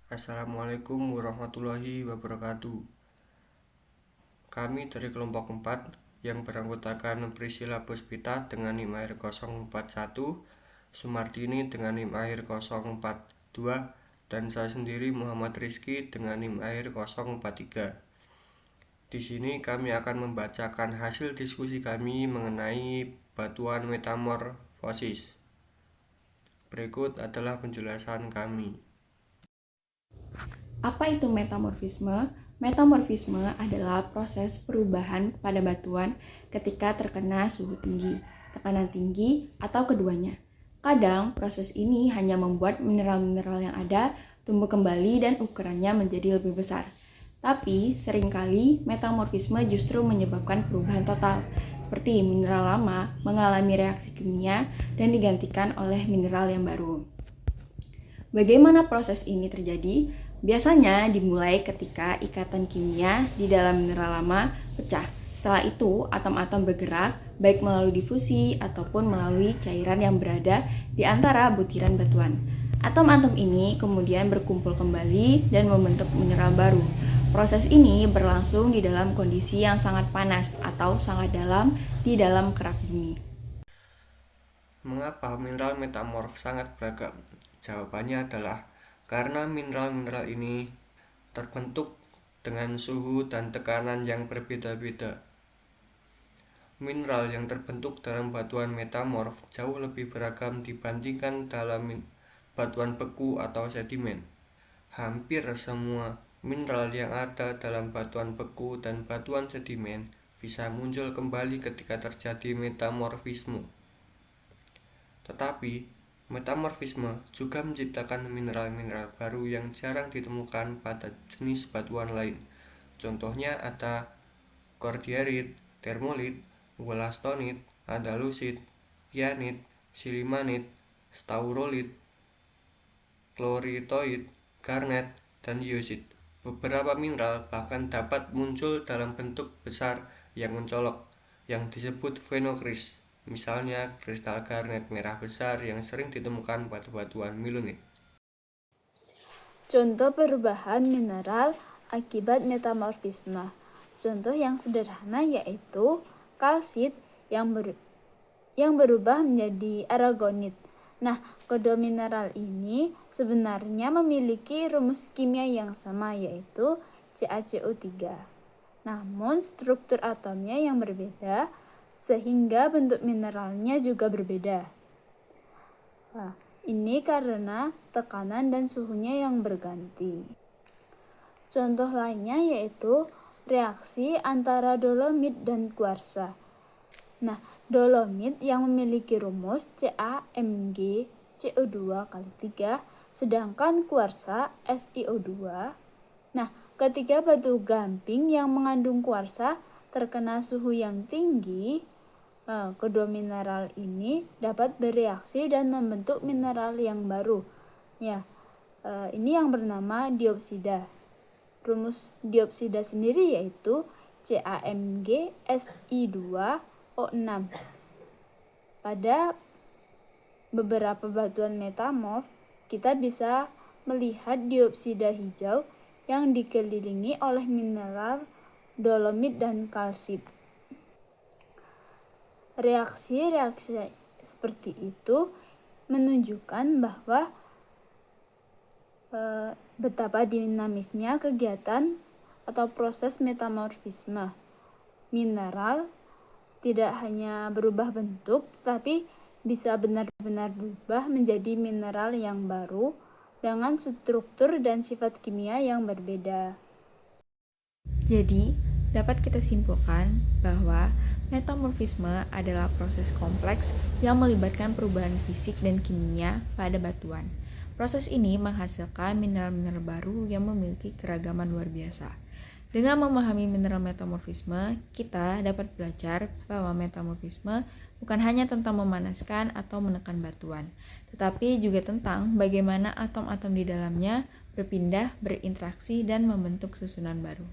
Assalamualaikum warahmatullahi wabarakatuh. Kami dari kelompok 4 yang beranggotakan Priscilla Puspita dengan NIM akhir 041, Sumartini dengan NIM akhir 042, dan saya sendiri Muhammad Rizky dengan NIM akhir 043. Di sini kami akan membacakan hasil diskusi kami mengenai batuan metamorfosis. Berikut adalah penjelasan kami. Apa itu metamorfisme? Metamorfisme adalah proses perubahan pada batuan ketika terkena suhu tinggi, tekanan tinggi, atau keduanya. Kadang proses ini hanya membuat mineral-mineral yang ada tumbuh kembali dan ukurannya menjadi lebih besar. Tapi seringkali metamorfisme justru menyebabkan perubahan total, seperti mineral lama mengalami reaksi kimia dan digantikan oleh mineral yang baru. Bagaimana proses ini terjadi? Biasanya dimulai ketika ikatan kimia di dalam mineral lama pecah. Setelah itu, atom-atom bergerak baik melalui difusi ataupun melalui cairan yang berada di antara butiran batuan. Atom-atom ini kemudian berkumpul kembali dan membentuk mineral baru. Proses ini berlangsung di dalam kondisi yang sangat panas atau sangat dalam di dalam kerak bumi. Mengapa mineral metamorf sangat beragam? Jawabannya adalah karena mineral-mineral ini terbentuk dengan suhu dan tekanan yang berbeda-beda. Mineral yang terbentuk dalam batuan metamorf jauh lebih beragam dibandingkan dalam batuan beku atau sedimen. Hampir semua mineral yang ada dalam batuan beku dan batuan sedimen bisa muncul kembali ketika terjadi metamorfisme. Tetapi, metamorfisme juga menciptakan mineral-mineral baru yang jarang ditemukan pada jenis batuan lain. Contohnya ada cordierit, termolit, wollastonit, andalusit, kyanit, silimanit, staurolit, chloritoid, garnet, dan iosit. Beberapa mineral bahkan dapat muncul dalam bentuk besar yang mencolok, yang disebut phenocryst. Misalnya kristal garnet merah besar yang sering ditemukan pada batuan milonit. Contoh perubahan mineral akibat metamorfisme. Contoh yang sederhana yaitu kalsit yang berubah menjadi aragonit. Nah, kedua mineral ini sebenarnya memiliki rumus kimia yang sama yaitu CaCO3. Namun struktur atomnya yang berbeda sehingga bentuk mineralnya juga berbeda. Nah, ini karena tekanan dan suhunya yang berganti. Contoh lainnya yaitu reaksi antara dolomit dan kuarsa. Nah, dolomit yang memiliki rumus CaMgCO2 × 3, sedangkan kuarsa SiO2. Nah, ketika batu gamping yang mengandung kuarsa terkena suhu yang tinggi, kedua mineral ini dapat bereaksi dan membentuk mineral yang baru. Ini yang bernama dioksida. Rumus dioksida sendiri yaitu CaMgSi2O6. Pada beberapa batuan metamorf, kita bisa melihat dioksida hijau yang dikelilingi oleh mineral dolomit dan kalsit. Reaksi-reaksi seperti itu menunjukkan bahwa betapa dinamisnya kegiatan atau proses metamorfisme. Mineral tidak hanya berubah bentuk, tapi bisa benar-benar berubah menjadi mineral yang baru dengan struktur dan sifat kimia yang berbeda. Jadi, dapat kita simpulkan bahwa metamorfisme adalah proses kompleks yang melibatkan perubahan fisik dan kimia pada batuan. Proses ini menghasilkan mineral-mineral baru yang memiliki keragaman luar biasa. Dengan memahami mineral metamorfisme, kita dapat belajar bahwa metamorfisme bukan hanya tentang memanaskan atau menekan batuan, tetapi juga tentang bagaimana atom-atom di dalamnya berpindah, berinteraksi, dan membentuk susunan baru.